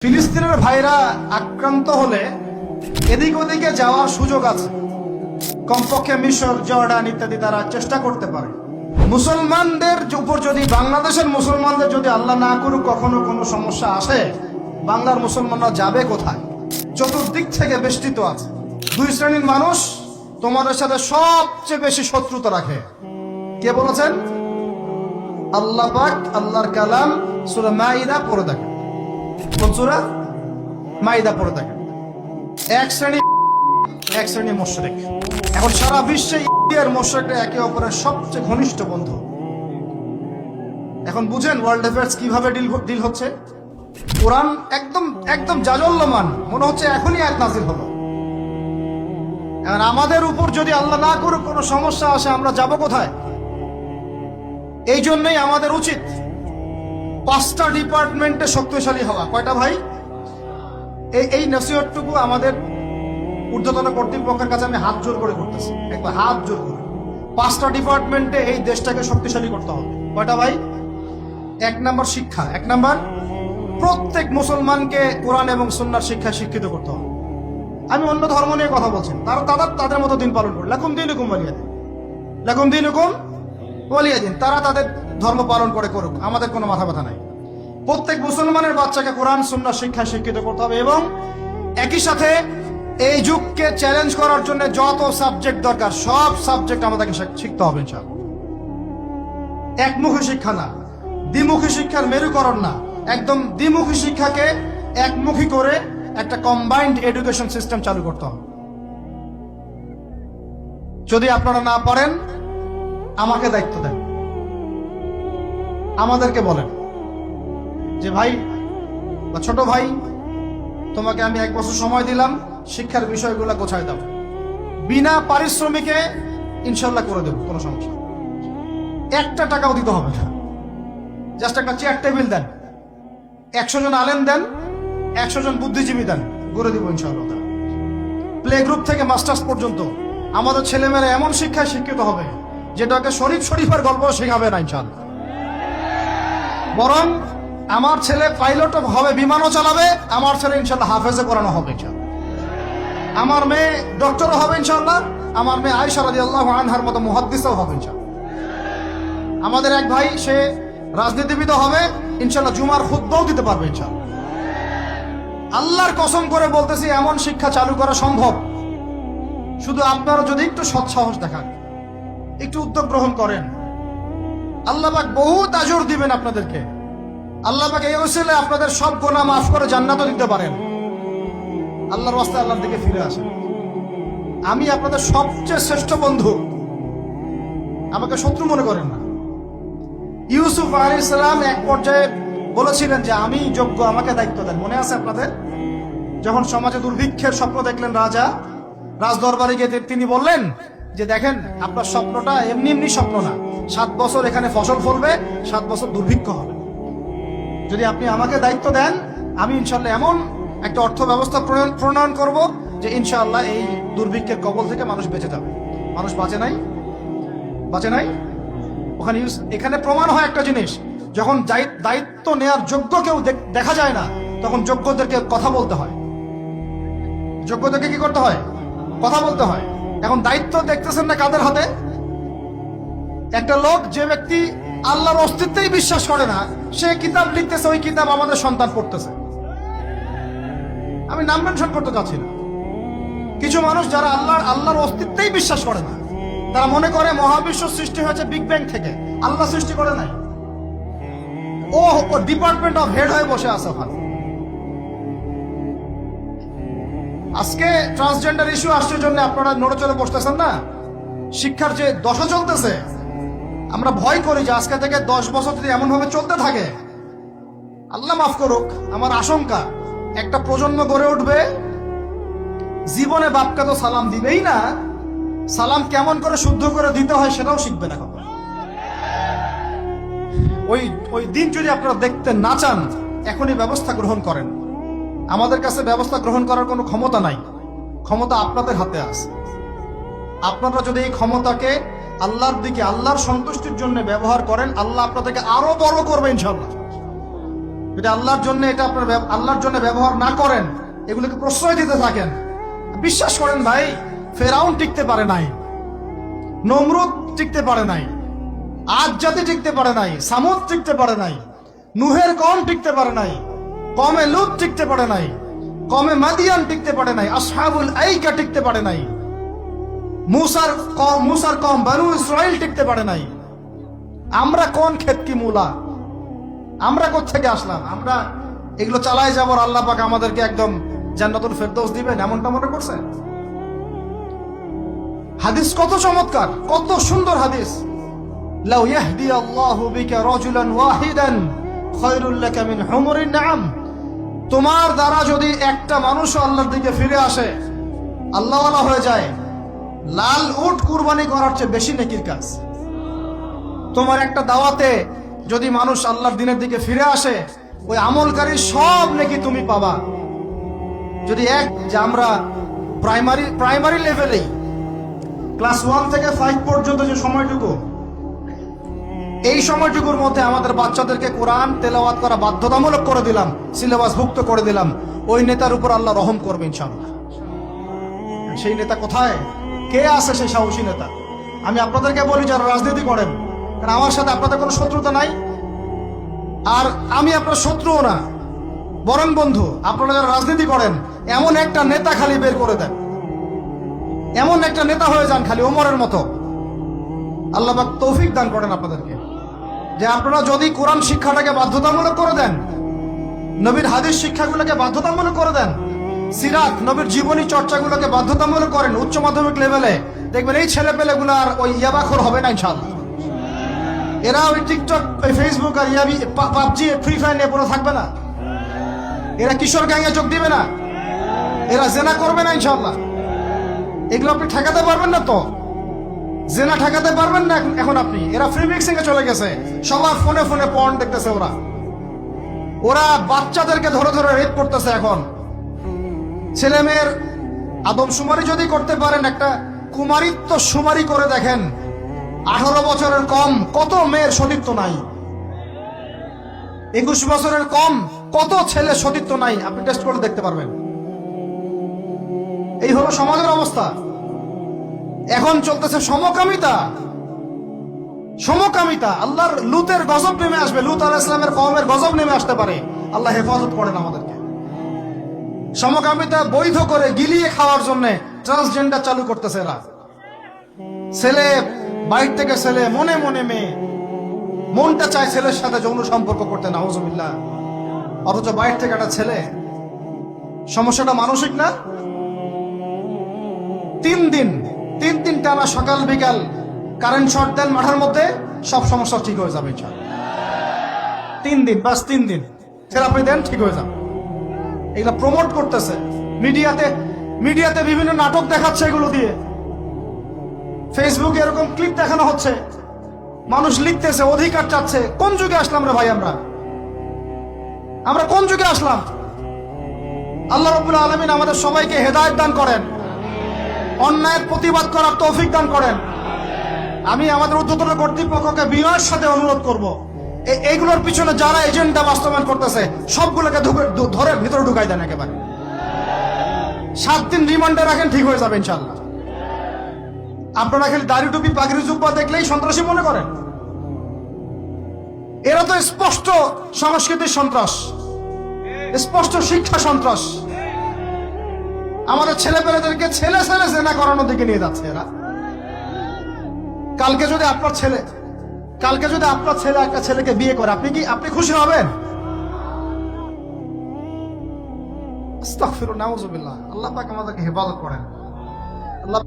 ফিলিস্তিনের ভাইরা আক্রান্ত হলে এদিক ওদিকে যাওয়ার সুযোগ আছে, কমপক্ষে মিশর, জর্ডান ইত্যাদি তারা চেষ্টা করতে পারে। মুসলমানদের উপর যদি, বাংলাদেশের মুসলমানদের যদি আল্লাহ না করুক কখনো কোনো সমস্যা আসে, বাংলার মুসলমানরা যাবে কোথায়? চতুর্দিক থেকে বেষ্টিত আছে। দুই শ্রেণীর মানুষ তোমাদের সাথে সবচেয়ে বেশি শত্রুতা রাখে। কে বলেছেন? আল্লাহ পাক, আল্লাহর কালাম সূরা মাইদা পড়ে দেখেন। কোন সূরা? মাইদা পড়ে দেখেন। এক শ্রেণী মুশরিক। এখন সারা বিশ্বে ইন্ডিয়ার মুশরিকরা একে অপরের সবচেয়ে ঘনিষ্ঠ বন্ধু। এখন বুঝেন ওয়ার্ল্ড অ্যাফেয়ার্স কিভাবে ডিল হচ্ছে। কোরআন একদম জাজল্যমান, মনে হচ্ছে এখনই আয়াত নাযিল হলো। এখন আমাদের উপর যদি আল্লাহ না করুক কোনো সমস্যা আসে, আমরা যাব কোথায়? এই জন্যই আমাদের উচিত 5টা ডিপার্টমেন্টে শক্তিশালী হওয়া। কয়টা ভাই? এই নসিহতটুকু আমাদের ঊর্ধ্বতন কর্তৃপক্ষের কাছে আমি হাত জোর করে করতেছি, একবার হাত জোর করে। 5টা ডিপার্টমেন্টে এই দেশটাকে শক্তিশালী করতে হবে। কয়টা ভাই? 1 নাম্বার শিক্ষা। 1 নাম্বার, প্রত্যেক মুসলমানকে কোরআন এবং সুন্নাহর শিক্ষায় শিক্ষিত করতে হবে। আমি অন্য ধর্ম নিয়ে কথা বলছি, তাদের মতো দিন পালন করে, লাকুম দীনুকুম ওয়ালিয়া দিন, লাকুম দীনুকুম ওয়ালিয়া দিন। তারা তাদের ধর্ম পালন করে করুক, আমাদের কোনো মাথা ব্যথা নাই। প্রত্যেক মুসলমানের বাচ্চাকে কোরআন সুন্নাহর শিক্ষায় শিক্ষিত করতে হবে এবং একই সাথে এই যুগকে চ্যালেঞ্জ করার জন্য যত সাবজেক্ট দরকার সব সাবজেক্ট আমাদেরকে শিখতে হবে ইনশাআল্লাহ। একমুখী শিক্ষা না, দ্বিমুখী শিক্ষার মেরুকরণ না, একদম দ্বিমুখী শিক্ষাকে একমুখী করে একটা কম্বাইন্ড এডুকেশন সিস্টেম চালু করতে হবে। যদি আপনারা না পারেন, আমাকে দায়িত্ব দেন, আমাদেরকে বলেন যে ভাই বা ছোট ভাই, তোমাকে আমি 1 বছর সময় দিলাম, শিক্ষার বিষয়গুলো গোছায় দাও। বিনা পারিশ্রমিকে ইনশাল্লাহ করে দেব, কোনো সমস্যা। 1টা টাকাও দিতে হবে না, জাস্ট একটা চেয়ার টেবিল দেন, 100 জন আলেম দেন, 100 জন বুদ্ধিজীবী দেন, করে দিব ইনশাআল্লাহ। প্লে গ্রুপ থেকে মাস্টার্স পর্যন্ত আমাদের ছেলেমেয়েরা এমন শিক্ষায় শিক্ষিত হবে যেটাকে শরীফের গল্প শেখাবে না ইনশাআল্লাহ। বরং আমার ছেলে পাইলট হবে, বিমানও চালাবে, আমার ছেলে ইনশাআল্লাহ হাফেজে পড়ানো হবে ইনশাআল্লাহ। আমার মেয়ে ডক্টরও হবে ইনশাআল্লাহ, আমার মেয়ে আয়েশা রাদিয়াল্লাহু আনহার মতো মুহাদ্দিসও হবে ইনশাআল্লাহ। আমাদের এক ভাই, সে রাজনীতিবিদ হবে ইনশাআল্লাহ, জুমার খুতবাও দিতে পারবে ইনশাআল্লাহ। আল্লাহর কসম করে বলতেছি, এমন শিক্ষা চালু করা সম্ভব। শুধু আপনারা যদি একটু সৎসাহস দেখান, একটু উদ্যোগ গ্রহণ করেন, আল্লাহ পাক বহুত আজর দিবেন আপনাদেরকে। আল্লাহ পাক এই ওসিলায় আপনাদের সব গুনাহ মাফ করে জান্নাতও দিতে পারেন। আল্লাহর রাস্তায় আল্লাহর দিকে ফিরে আসেন। আমি আপনাদের সবচেয়ে শ্রেষ্ঠ বন্ধু, আমাকে শত্রু মনে করেন না। ইউসুফ আলাইহিস সালাম এক পর্যায়ে বলেছিলেন যে আমি যোগ্য, আমাকে দায়িত্ব দেন। মনে আছে আপনাদের? যখন সমাজে দুর্ভিক্ষের স্বপ্ন দেখলেন রাজদরবারে গিয়ে তিনি বললেন যে দেখেন, আপনার স্বপ্নটা এমনি স্বপ্ন না, 7 বছর এখানে ফসল ফলবে, 7 বছর দুর্ভিক্ষ হবে। যদি আপনি আমাকে দায়িত্ব দেন, আমি ইনশাআল্লাহ এমন একটা অর্থ ব্যবস্থা প্রণয়ন করব যে ইনশাআল্লাহ এই দুর্ভিক্ষের কবল থেকে মানুষ বেঁচে যাবে। মানুষ বাঁচে নাই। এখানে প্রমাণ হয় একটা জিনিস, যখন দায়িত্ব নেয়ার যোগ্য কেউ দেখা যায় না, তখন যোগ্যদেরকে কথা বলতে হয়। যোগ্যদেরকে কি করতে হয়? কথা বলতে হয়। এখন দায়িত্ব দেখতেছেন না কাদের হাতে? একটা লোক, যে ব্যক্তি আল্লাহর অস্তিত্বেই বিশ্বাস করে না, সে কিতাব লিখতেছে, ওই কিতাব আমাদের সন্তান পড়তেছে। আমি নাম মেনশন করতে চাচ্ছি না। কিছু মানুষ যারা আল্লাহর অস্তিত্বেই বিশ্বাস করে না, তারা মনে করে মহাবিশ্ব সৃষ্টি হয়েছে বিগ ব্যাং থেকে, আল্লাহ সৃষ্টি করে নাই। ও ডিপার্টমেন্ট অফ হেড হয়ে বসে আছে ওখানে। আজকে ট্রান্সজেন্ডার ইস্যু আসছে জন্য আপনারা নড়েচড়ে বসতেছেন না। শিক্ষার যে দশা চলতেছে, আমরা ভয় করি যে আজকে থেকে 10 বছর যদি এমন ভাবে চলতে থাকে, আল্লাহ মাফ করুক, আমার আশঙ্কা একটা প্রজন্ম গড়ে উঠবে, জীবনে বাপকে তো সালাম দিবেই না, সালাম কেমন করে শুদ্ধ করে দিতে হয় সেটাও শিখবে না। ওই দিন যদি আপনারা দেখতে না চান, এখনই ব্যবস্থা গ্রহণ করেন। আমাদের কাছে ব্যবস্থা গ্রহণ করার কোনো ক্ষমতা নাই, ক্ষমতা আপনাদের হাতে আছে। আপনারা যদি এই ক্ষমতাকে আল্লাহর দিকে, আল্লাহর সন্তুষ্টির জন্য ব্যবহার করেন, আল্লাহ আপনাদেরকে আরো বড় করবে ইনশাআল্লাহ। যদি আল্লাহর জন্য এটা আপনার আল্লাহর জন্য ব্যবহার না করেন, এগুলোকে প্রশ্রয় দিতে থাকেন, বিশ্বাস করেন ভাই, ফেরাউন টিকতে পারে নাই, নমরুদ টিকতে পারে নাই, আদ জাতি টিকতে পারে নাই, সামুদ টিকতে পারে নাই, নুহের কম টিকতে পারে নাই, কমে লুত টিকতে পারে নাই, কমে মাদিয়ান টিকতে পারে নাই, আসহাবুল আইকা টিকতে পারে নাই, মুসার কম বানু ইসরাইল টিকতে পারে নাই। আমরা কোন ক্ষেত কি মূলা, আমরা কোত্থেকে আসলাম? আমরা এগুলো চালাই যাবো, আল্লাহ পাক আমাদেরকে একদম জান্নাতুল ফেরদৌস দিবেন এমনটা মনে করছেন? হাদিস কত চমৎকার, কত সুন্দর হাদিস। লাউ ইয়াহদি আল্লাহু বিকা রাজুলান ওয়াহিদান খায়রুল লাকা মিন হুমুরিন নাম। তোমার দ্বারা যদি একটা মানুষ আল্লাহর দিকে ফিরে আসে, আল্লাহওয়ালা হয়ে যায়, লাল উট কুরবানি করার চেয়ে বেশি নেকির কাজ। তোমার একটা দাওয়াতে যদি মানুষ আল্লাহর দিনের দিকে ফিরে আসে, ওই আমলকারী সব নেকি তুমি পাবা। যদি যে আমরা প্রাইমারি লেভেলেই ক্লাস 1 থেকে 5 পর্যন্ত যে সময়টুকু, এই সময়টুকুর মধ্যে আমাদের বাচ্চাদেরকে কোরআন তেলাওয়াত করা বাধ্যতামূলক করে দিলাম, সিলেবাস ভুক্ত করে দিলাম, ওই নেতার উপর আল্লাহ রহম করবে ইনশাআল্লাহ। সেই নেতা কোথায়, কে আছে সেই সাহসী নেতা? আমি আপনাদেরকে বলি যারা রাজনীতি করেন, কারণ আমার সাথে আপনাদের কোনো শত্রুতা নাই, আর আমি আপনার শত্রুও না, বরং বন্ধু। আপনারা যারা রাজনীতি করেন, এমন একটা নেতা খালি বের করে দেন, এমন একটা নেতা হয়ে যান খালি ওমরের মতো। আল্লাহ পাক তৌফিক দান করেন আপনাদেরকে, যে আপনারা যদি কোরআন শিক্ষাটাকে বাধ্যতামূলক করে দেন, নবীর হাদিস শিক্ষাগুলোকে বাধ্যতামূলক করে দেন, সিরাত নবীর জীবনী চর্চাগুলোকে বাধ্যতামূলক করেন উচ্চ মাধ্যমিক লেভেলে, দেখবেন এই ছেলে পেলেগুলো আর ওই ইয়াবাখোর হবে না ইনশাআল্লাহ। এরা ওই টিকটক, ওই ফেসবুক আর পাবজি ফ্রি ফায়ার নিয়ে পড়ে থাকবে না, এরা কিশোর গ্যাংয়ে যোগ দিবে না, এরা জেনা করবে না ইনশাআল্লাহ। এগুলো আপনি ঠেকাতে পারবেন না তো, জেনা ঠেকাতে পারবেন না এখন আপনি। এরা ফ্রি মিক্সিং এ চলে গেছে, সবার ফোনে ফোনে পর্ন দেখতেছে, ওরা বাচ্চাদেরকে ধরে ধরে রেপ করতেছে। এখন ছেলে মেয়ের আদমশুমারি যদি করতে পারেন, একটা কুমারিত্ব শুমারি করে দেখেন, 18 বছরের কম কত মেয়ের সতীত্ব নাই, 21 বছরের কম কত ছেলে সতীত্ব নাই, আপনি টেস্ট করে দেখতে পারবেন। এই হলো সমাজের অবস্থা। এখন চলতেছে সমকামিতা, সমকামিতা। আল্লাহর লুতের গজব নেমে আসবে, লুত আলাইহিস সালামের কওমের গজব নেমে আসতে পারে। আল্লাহ হেফাজত করেন আমাদেরকে। সমকামিতা বৈধ করে গিলিয়ে খাওয়ার জন্য ট্রান্সজেন্ডার চালু করতেছে এরা। ছেলে বাইরে থেকে ছেলে, মনে মনে মেয়ে, মনটা চায় ছেলের সাথে যৌন সম্পর্ক করতে, নাউজুবিল্লাহ, অথচ বাইরে থেকে একটা ছেলে। সমস্যাটা মানসিক না? 3 দিন টানা সকাল বিকাল কারেন্ট শর্ট দেন মাঠের মধ্যে, সব সমস্যা ঠিক হয়ে যাবে ইনশাআল্লাহ। 3 দিন, বাস 3 দিন থেরাপি দেন, ঠিক হয়ে যাবে। এগুলা প্রমোট করতেছে মিডিয়াতে বিভিন্ন নাটক দেখাচ্ছে, এগুলো দিয়ে ফেসবুকে এরকম ক্লিপ দেখানো হচ্ছে, মানুষ লিখতেছে, অধিকার চাচ্ছে। কোন যুগে আসলাম রে ভাই? আমরা কোন যুগে আসলাম? আল্লাহ রাব্বুল আলামিন আমাদের সবাইকে হেদায়েত দান করেন, অন্যায়ের প্রতিবাদ করার তৌফিক দান করেন। আমি আমাদের ঊর্ধ্বতন কর্তৃপক্ষকে বিনয়ের সাথে অনুরোধ করব, এইগুলোর পিছনে যারা এজেন্ডা বাস্তবায়ন করতেছে সবগুলোকে ধরে ভিতরে ঢুকাই দেন একেবারে। 7 দিন রিমান্ডে রাখেন, ঠিক হয়ে যাবে ইনশাআল্লাহ। আপনারা খালি দাড়ি টুপি পাগড়ি জুব্বা দেখলেই সন্ত্রাসী মনে করেন? এরা তো স্পষ্ট সংস্কৃতির সন্ত্রাস, স্পষ্ট শিক্ষা সন্ত্রাস। আমাদের ছেলে পেলেদেরকে ছেলে জেনা করানোর দিকে নিয়ে যাচ্ছে এরা। কালকে যদি আপনার ছেলে একটা ছেলেকে বিয়ে করে, আপনি খুশি হবেন? আস্তাগফিরুল্লাহ, নাউযুবিল্লাহ। আল্লাহ পাক আমাদেরকে হেফাজত করেন। আল্লাহ